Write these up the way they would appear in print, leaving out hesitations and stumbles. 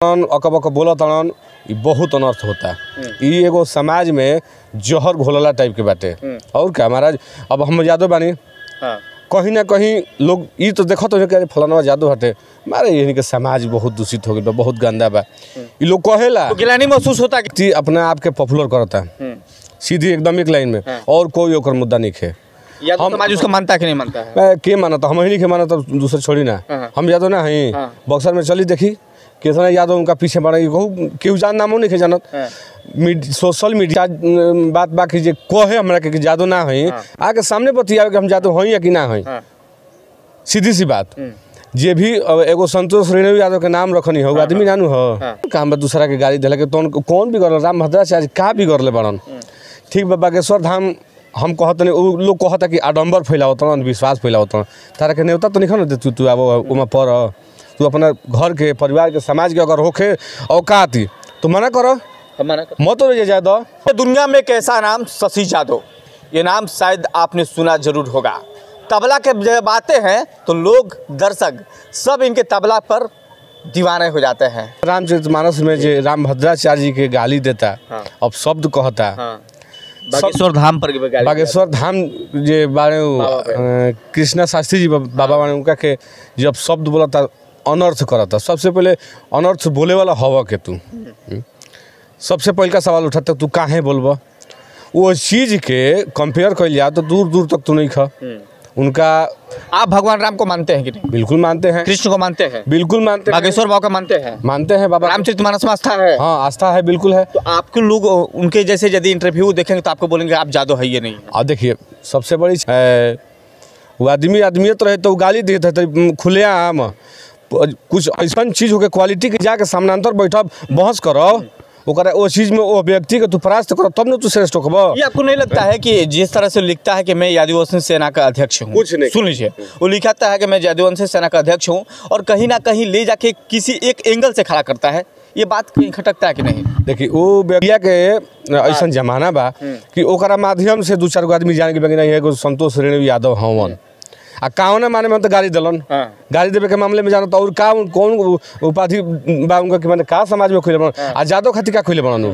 अकबक बोला तड़न बहुत अनर्थ होता है। ये एगो समाज में जहर घोलला टाइप के बाटे। और क्या महाराज, अब हम यादव बानी, कहीं ना कहीं लोग ये तो देखो तो फलाना यादव हटे, मारे यही के समाज बहुत दूषित हो गया, बहुत गंदा बा। ये लोग कहेला तो गिलानी महसूस होता कि अपने आप के पॉपुलर करता है सीधी एकदम एक लाइन में, और कोई ओकर मुद्दा नहीं है। हम समाज उसको मानता है कि नहीं मानता है? के मानता, हम ही नहीं माना तो दूसरे छोड़ी ना। हम यादव ना है बक्सर में चली देखी कितना यादव उनका पीछे बढ़ा, केहू जान नामो नहीं जानत। सोशल मीडिया बात बाकी जे कहे हमरा के यादव ना है, आके सामने बतियावे कि हम यादव हई या कि ना हई। सीधी सी बात। जे भी एगो संतोष रेणु यादव के नाम रखनी हो आदमी नानू हो काम दूसरा के गाड़ी दिला के तो कौन बिगड़ल? राम भद्राचार्य का बिगड़ले बड़न? ठीक बा, बागेश्वर धाम हम कहत नहीं, वो लोग कहता कि आडम्बर फैलावत विश्वास फैलावत तारा के नेवता तो नहीं ना तू अब उमा पर तू अपना घर के परिवार के समाज के अगर होखे औकात तो मना करो, मत रह जाए। दुनिया में एक ऐसा नाम शशि यादव, ये नाम शायद आपने सुना जरूर होगा। तबला के जब आते हैं तो लोग दर्शक सब इनके तबला पर दीवाने हो जाते हैं। रामचरितमानस में जो राम भद्राचार्य जी के गाली देता, अब शब्द कहता, बागेश्वर धाम पर बागेश्वर धाम जे बारे कृष्णा शास्त्री जी बाबा बारे उनका के जब शब्द बोला था अनर्थ करा था। सबसे पहले अनर्थ बोले वाला हवा के तू सबसे पहले का सवाल उठाता, तू काहे बोलबा? वो चीज के कंपेयर कर लिया तो दूर दूर तक तू नहीं खा उनका। आप भगवान राम को मानते हैं कि नहीं? बिल्कुल मानते हैं। कृष्ण को मानते हैं? बिल्कुल मानते हैं। बागेश्वर बाबा का मानते हैं? मानते हैं। बाबा रामचरितमानस में आस्था है? हाँ आस्था है, बिल्कुल है। तो आपके लोग उनके जैसे यदि इंटरव्यू देखेंगे तो आपको बोलेंगे आप यादव है ये नहीं? अब देखिए सबसे बड़ी वो आदमी आदमियत रहे तो गाली देते थे खुलेआम। कुछ ऐसा चीज हो के क्वालिटी के जाके समानांतर बैठा बहस करो, वो चीज में वो व्यक्ति के तू परास्त करो तब न तू श्रेष्ठ होगा। ये आपको नहीं लगता है कि जिस तरह से लिखता है कि मैं यादववंशी सेना का अध्यक्ष हूँ, कुछ नहीं, सुन लीजिए, वो लिखाता है कि मैं यादववंशी सेना का अध्यक्ष हूँ और कहीं ना कहीं ले जाके किसी एक एंगल से खड़ा करता है, ये बात कहीं खटकता है कि नहीं? देखिए वो व्यक्तिया के ऐसा जमाना बा कि ओकरा माध्यम से दो चार गो आदमी जाने के नहीं है संतोष रेणु यादव हवन आ कावना माने में तो गाड़ी दिलन। गाड़ी देवे के मामले में जाना तो और का कौन उपाधि बा उनका कि माने का समाज में खुले बन आ यादव खातिर का खुले बननु?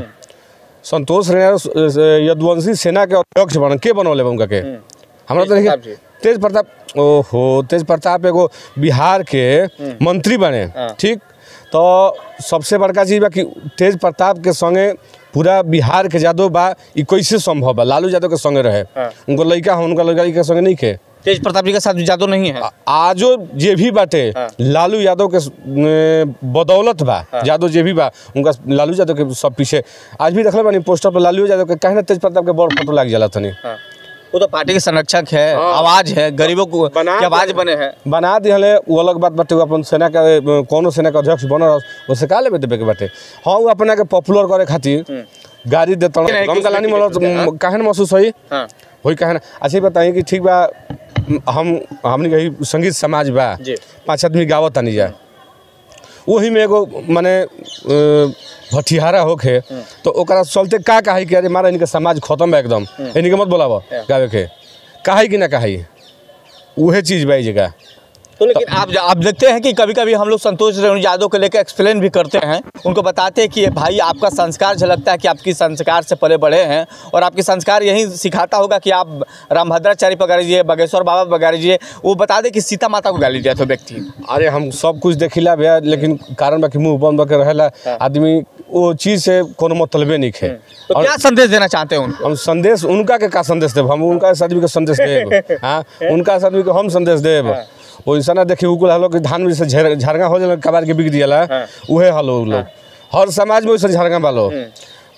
संतोष रेणु यदुवंशी सेना के अध्यक्ष बन के बनौले उनका के हमरा तो देखिए तेज प्रताप, ओहो तेज प्रताप एगो बिहार के मंत्री बने। ठीक, तो सबसे बड़का चीज बा कि तेज प्रताप के संगे पूरा बिहार के यादव बा, ई कैसे संभव बा? लालू यादव के संगे रहे, उनको लड़का हो उनका लड़का के संगे नहीं के। तेज प्रताप जी के साथ यादव नहीं है आजो जे भी बाटे लालू यादव के बदौलत बा। यादव जे भी बा उनका लालू यादव के सब पीछे आज भी देखले बानी पोस्टर पर लालू यादव के कहे ना तेज प्रताप के बड़ फोटो लग जाला तनी। वो तो पार्टी के संरक्षक है, आवाज है, गरीबों को की आवाज बने हैं, बना दिहले। वो अलग बात बाटे, अपन सेना का कोनो सेना का अध्यक्ष बनल उससे का लेबे देबे के बाटे। हाँ वो अपना के पॉपुलर करे खातिर गाड़ी देता गलानी मतलब काहे महसूस होई वही कहे ना। अच्छा बताइए कि ठीक बा हमने कही संगीत समाज बा, 5 आदमी गावत नहीं जाए, वही में एगो माने भटियारा होके तो ओकरा चलते का कही कि अरे मारा इनके समाज खत्म है एकदम, इनके मत बोलाव गावे के कही कि ना कही, वही चीज बा जगह। तो लेकिन आप देखते हैं कि कभी कभी हम लोग संतोष रेणु यादव को लेकर एक्सप्लेन भी करते हैं, उनको बताते हैं कि भाई आपका संस्कार झलकता है कि आपकी संस्कार से पले बढ़े हैं और आपकी संस्कार यही सिखाता होगा कि आप रामभद्राचार्य पर गालीजिए, बागेश्वर बाबा पर गालीजिए। वो बता दें कि सीता माता को गाली दिया था व्यक्ति। अरे हम सब कुछ देखिला भैया, लेकिन कारण बा कि मुँह बंद के रहेला आदमी, वो चीज़ से कोनो मतलबे नहीं है। तो क्या संदेश देना चाहते हैं हम? संदेश उनका के का संदेश देव? हम उनका आदमी के संदेश देव? हाँ उनका आदमी के हम संदेश देव? वैसा ना देखिए उकुल हलो कि धान में से झरगा हो जाए कबार के बिक दिया उहे हलो लोग। हर समाज में वैसे झरगा वालो,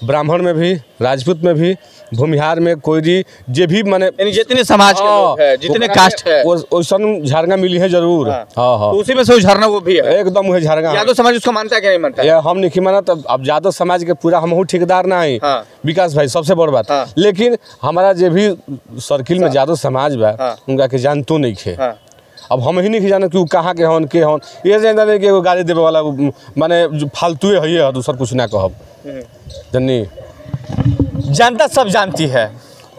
ब्राह्मण में भी, राजपूत में भी, भूमिहार में, कोई जे भी माने जितने समाज के लोग हैं, जितने कास्ट है वैसा झरगा मिली है जरूर। हाँ तो उसी में से झरना वो भी है एकदम वही झरगा। यादव समाज उसको मानता है कि नहीं मानता है? हम नहीं माना। तब अब यादव समाज के पूरा हम ठेकेदार ना है विकास भाई, सबसे बड़ बात। लेकिन हमारा जे भी सर्किल में यादव समाज बा उनका के जानतो नहीं है। अब हम ही नहीं जाने कि कहाँ के हन के हन, ये जाना नहीं कि गाड़ी देवे वाला माने फालतू है, दूसर कुछ ना कहब। जन्नी जनता सब जानती है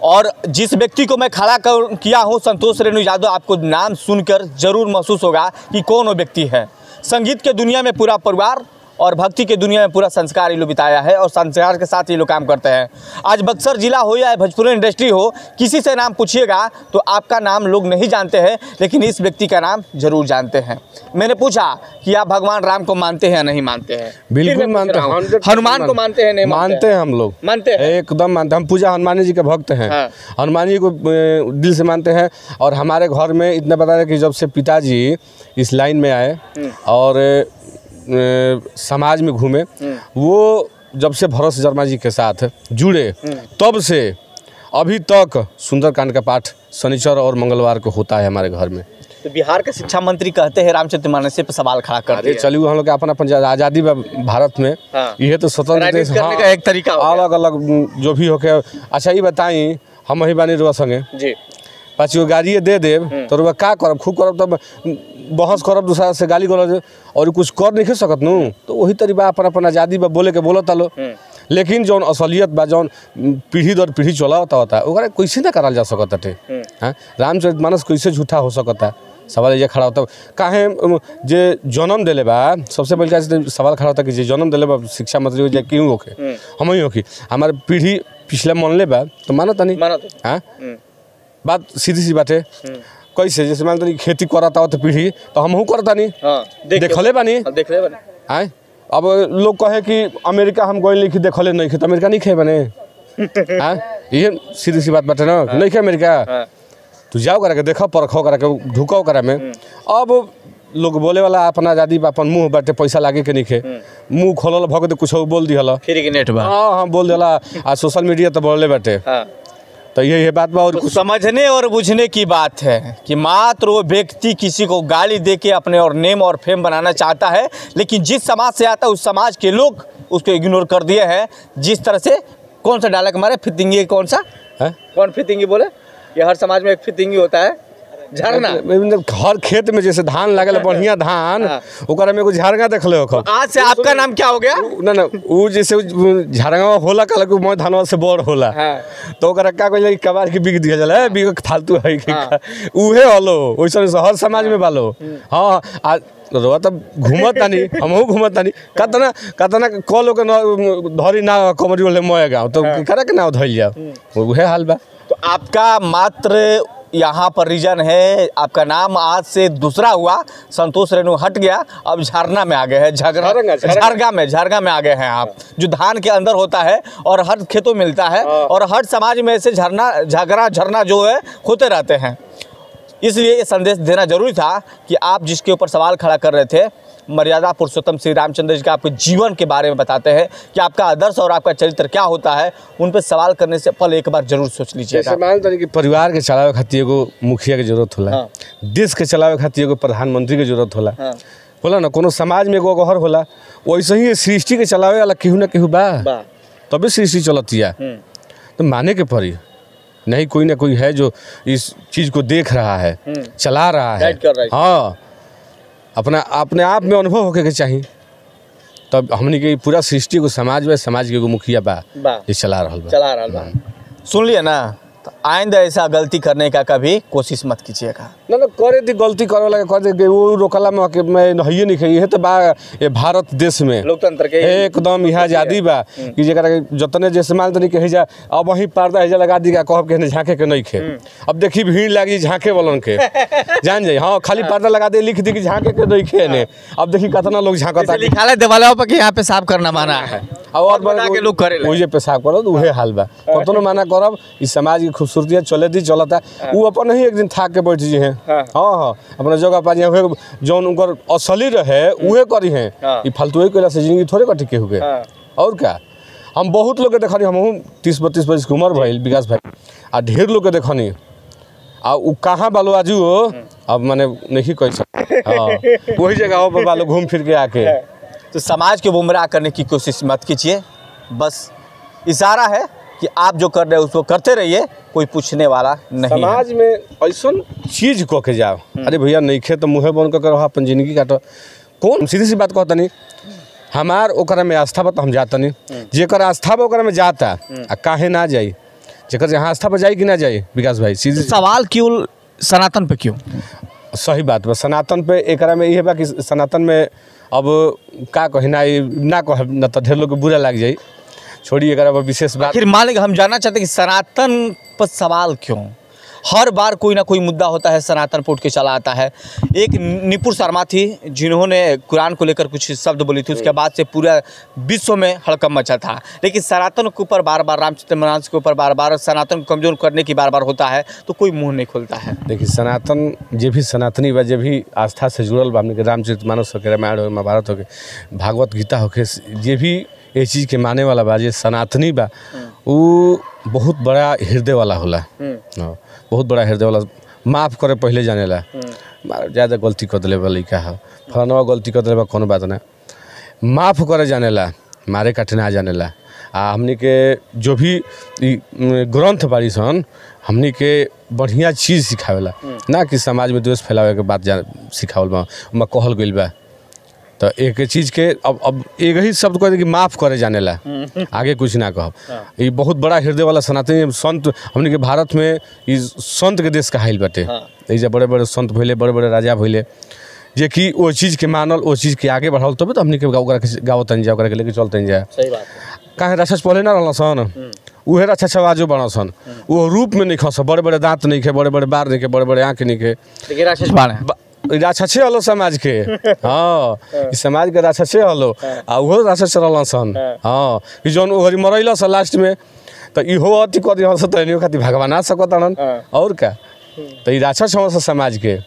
और जिस व्यक्ति को मैं खड़ा किया हूँ संतोष रेणु यादव, आपको नाम सुनकर जरूर महसूस होगा कि कौन वो व्यक्ति है। संगीत के दुनिया में पूरा परिवार और भक्ति के दुनिया में पूरा संस्कार ये लोग बिताया है और संस्कार के साथ ये लोग काम करते हैं। आज बक्सर जिला हो या भोजपुरी इंडस्ट्री हो, किसी से नाम पूछिएगा तो आपका नाम लोग नहीं जानते हैं, लेकिन इस व्यक्ति का नाम जरूर जानते हैं। मैंने पूछा कि आप भगवान राम को मानते हैं या नहीं मानते हैं? बिल्कुल मानते हैं। हनुमान को मानते हैं? नहीं मानते हैं, हम लोग मानते हैं, एकदम मानते हैं। हम पूजा हनुमान जी के भक्त हैं। हाँ। हनुमान जी को दिल से मानते हैं। और हमारे घर में इतना बता रहे कि जब से पिताजी इस लाइन में आए और समाज में घूमे, वो जब से भरत शर्मा जी के साथ जुड़े तब से अभी तक सुंदरकांड का पाठ शनिचर और मंगलवार को होता है हमारे घर में। तो बिहार के शिक्षा मंत्री कहते हैं रामचंद्र मानसे पे सवाल खड़ा कर दिया। चलिए हम लोग अपन अपन आज़ादी भारत में, ये तो स्वतंत्र देश का एक तरीका अलग अलग जो भी हो के। अच्छा ये बताई, हम ही बानी रुआ संगे जी, पाँच गो गाड़िए दे देव तो रुआ का करब? खूब करब तब बहस करब, दूसरा से गाली गलौज और कुछ कर नहीं सकत नू। तो वही तरीका अपन अपन आज़ादी बा बोले के बोलत लो। लेकिन जौन असलियत बा, जौन पीढ़ी दर पीढ़ी चला होता ओकरा कैसे ना करल जा सकता है? हाँ, रामचरितमानस कैसे झूठा हो सकता है? सवाल ये खड़ा होता काहे जे जन्म दिले बा। सबसे पहले सवाल खड़ा होता कि जे जन्म दिले बा शिक्षा मंत्री हो जाए क्यों होके हम ही होकी? हमारे पीढ़ी पिछले मान ले बा तो मानत नहीं। हाँ, बात सीधी सी बात है। कैसे जैसे मान ली खेती कराता हो तो पीढ़ी तो हमहू करता नहीं, देखले बानी। आए अब लोग कहे कि अमेरिका हम गए लिखी देखले नहीं खे तो अमेरिका नहीं खे बने। ये सीधी सी बात बाटे ना, नहीं खे अमेरिका। तू जाओ करा के देखो, परखो करा के, ढुको करा में। अब लोग बोले वाला अपन आज़ादी अपन मुँह बाटे, पैसा लागे के नहीं खे, मुँह खोलल भग दे कुछ बोल दिहला, फ्री के नेट बा। हाँ बोल दिला। आ सोशल मीडिया तो बोले बाटे। तो ये बात बा। और तो समझने और बुझने की बात है कि मात्र वो व्यक्ति किसी को गाली दे के अपने और नेम और फेम बनाना चाहता है, लेकिन जिस समाज से आता है उस समाज के लोग उसको इग्नोर कर दिए हैं। जिस तरह से कौन सा डायलॉग मारे, फितिंगी, कौन सा है? कौन फितिंगी बोले? ये हर समाज में एक फितिंगी होता है, झरना। हर खेत में जैसे धान लागल बढ़िया धान, ओकरा में कुछ झरगा देख ले। आज से आपका नाम क्या हो गया? ना वो जैसे झरगा होला कल के मोय धानवा से बड़ होला। तो ओकरा का कोई कबार के बिक दिया जाला, बिक फालतू है उहे हलो। वैसे हर समाज में बालो। हाँ, आज रोआ तब घूमत तानी, हमहू घूमत तानी। कतना कतना कलो के धरी ना कमरी वाले मोय गाँव तो करा के ना धइल जाओ, उहे हाल बा। तो आपका मात्र यहाँ पर रीजन है, आपका नाम आज से दूसरा हुआ, संतोष रेणु हट गया, अब झरना में आ गए हैं, झरगा में आ गए हैं आप, जो धान के अंदर होता है और हर खेतों में मिलता है और हर समाज में ऐसे झरना जो है होते रहते हैं। इसलिए ये संदेश देना जरूरी था कि आप जिसके ऊपर सवाल खड़ा कर रहे थे, मर्यादा पुरुषोत्तम श्री रामचंद्र जी का आपके जीवन के बारे में बताते हैं कि आपका आदर्श और आपका चरित्र क्या होता है, उन पर सवाल करने से पहले एक बार जरूर सोच लीजिएगा। मान कि परिवार के चलावे खातिर एगो मुखिया के जरूरत होला, देश के चलावे खातिर एगो प्रधानमंत्री के जरूरत होला। बोला ना, कोनो समाज में एगो घर होला, वैसे ही सृष्टि के चलावे वाला केहू ना केहू बा, तभी सृष्टि चलतिया। तो माने के पड़ी, नहीं कोई ना कोई है जो इस चीज को देख रहा है, चला रहा है। हाँ, अपने आप में अनुभव होके के चाहिए। तब हमने के पूरा सृष्टि को समाज में, समाज के मुखिया बा ये चला रहा बा। सुन लिया ना, तो आइंदा ऐसा गलती करने का कभी कोशिश मत कीजिएगा। ना करे थी गलती करे वाला कर दे, वो रोकला में नहीं नहीं है। तो बा ये भारत देश में लोकतंत्र के एकदम यहाँ आजादी बा कि जरा जतने जैसे मान तनी कही जा, अब वही पर्दा हेजा लगा दी कहब के झाँके के नहीं खे। अब देखी भीड़ लगी झाँके वालन के, जान जाए। हाँ, खाली पर्दा लगा दे, लिख दी कि झाँके के नहीं खे ने। अब देखी कितना लोग झाँकता, लिखा है देवालों पर कि यहाँ पेशाब करना माना है और बना के लोग करे वही पेशाब करो, उहे हाल बा। कतनो माना करब, इस समाज की खूबसूरती चले दी चलता। वो अपन ही एक दिन थाक के बैठ जी हैं। हाँ, अपना जगह पर जौन उनकर असली रहे उहे करी हैं। ये फालतू कैला से जिंदगी थोड़े कटी के हुए। और क्या, हम बहुत लोग के देखनी, हम 30-32 वर्ष की उम्र भइल विकास भाई, आ ढेर लोग के देखनी। आ कहाँ बालो आजू हो, अब मैंने नहीं कह सकता। वही जगह पर बालो घूम फिर के आके। तो समाज को गुमराह करने की कोशिश मत कीजिए, बस इशारा है कि आप जो कर रहे हैं उसको करते रहिए, कोई पूछने वाला नहीं। समाज में ऐसा चीज को के जाओ, अरे भैया नहीं खे तो मुँहे बन कर अपन जिंदगी काटो। कौन सीधी सी बात कहता नहीं, हमार ओकरा में आस्था बा हम जाता नहीं। जेकर आस्था बा ओकरा में जाता, आ काहे ना जाई, जेकर जहाँ आस्था पर जाई कि ना जाई। विकास भाई सीधी सवाल क्यों सनातन पे क्यों? सही बात बा, सनातन पे एकरा में ये बा कि सनातन में अब का कहना ना कह न तो ढेर लोग के बुरा लग जाई, छोड़ी अगर अब विशेष बात। फिर मान लें हम जानना चाहते हैं कि सनातन पर सवाल क्यों, हर बार कोई ना कोई मुद्दा होता है, सनातन पर उठ के चला आता है। एक निपुर शर्मा थी जिन्होंने कुरान को लेकर कुछ शब्द बोली थी, उसके बाद से पूरा विश्व में हड़कंप मचा था। लेकिन सनातन के ऊपर बार बार, रामचरित मानस के ऊपर बार बार सनातन को कमजोर करने की बार बार होता है, तो कोई मुंह नहीं खुलता है। देखिए सनातन जे भी सनातनी बा, जे भी आस्था से जुड़ल बा, हमने के रामचरित मानस हो के, रामायण हो, महाभारत हो के, भागवत गीता हो के, जे भी ये चीज़ के माने वाला बा, जे सनातनी बा, वो बहुत बड़ा हृदय वाला होला। हाँ, बहुत बड़ा हृदय वाला, माफ़ करे पहले जानेला, ज़्यादा गलती कर दिले बा लइका है, फलाना गलती कर दिले बा, कोनो बात ना, माफ़ करे जानेला, मारे काटे ना जानेला। हमनी के जो भी ग्रंथ बारी सन, हमनी के बढ़िया चीज़ सिखावेला, ना कि समाज में द्वेष फैलावे के बात सिखावल बा, ओमा कहल गइल बा। तो एक चीज़ के अब एक ही शब्द कह दे कि माफ़ करे जानेला, आगे कुछ ना कहब। ये बहुत बड़ा हृदय वाला सनातनी संत हमने के भारत में इस संत के देश कहाइल बाटे। ये बड़े बड़े संत भइले, बड़े बड़े राजा भइले, जे कि वो चीज़ के मानल, वो चीज़ के आगे बढ़ल, तब तो हमने के गावतन जा, लेके चलते जा। सही बात काहे राक्षस पहले ना रहल सन, उहे राक्षस आवाजो बना सन, वो रूप में नहीं खस, बड़े बड़े दांत नहीं खे, बड़े बड़े बार नहीं खे, बड़े बड़े आँख नहीं खे, लेकिन राक्षस बाण राक्षसे हलो समाज के। हाँ, इस समाज के राक्षसे हलो, आ उहो राक्षस रहल सन। हाँ, कि जौन ओहरी मरैला सन लास्ट में, तो इहो अति कर दिहल सन, तो खातिर भगवान आ सकतन और का। तो ई राक्षस हवन समाज के,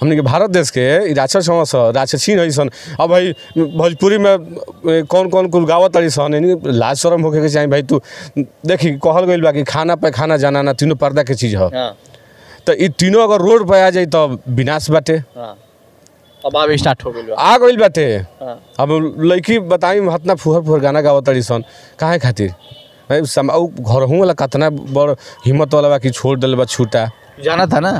हमने के भारत देश के ई राक्षस हवन, राक्षसीन है सन। अब भाई भोजपुरी में कौन कौन कुल गावत तड़ी सन, लाज शर्म होके के चाहिए भाई। तू देखी कहल गइल बा कि खाना पे खाना जाना तीनों पर्दा के चीज़ है, तो ये तीनों अगर रोड पे आ जाए तो विनाश बाटे। अब आवे स्टार्ट हो गइल बा, आ गइल बाटे। अब लड़की बताई हतना फुहर फुहर गाना गावत तड़ी सन, काहे खातिर भाई? घर हूँ वाला कतना बड़ हिम्मत वाला बा कि छोड़ दिल बा छूटा, जाना था ना,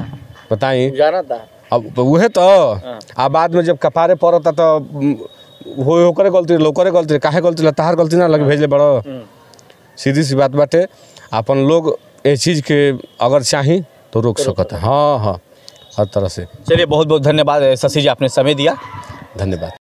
बताई जाना था। अब वह तो आ बाद में जब कपारे पड़ता तो हो करे गलती, लोकरे गलती, काहे गलती, तहार गलती ना लगे भेजले बड़ो। सीधी सी बात बाटे, अपन लोग ये चीज़ के अगर चाही तो रोक सकता है। हाँ हाँ, हर तरह से। चलिए बहुत बहुत धन्यवाद शशि जी, आपने समय दिया, धन्यवाद।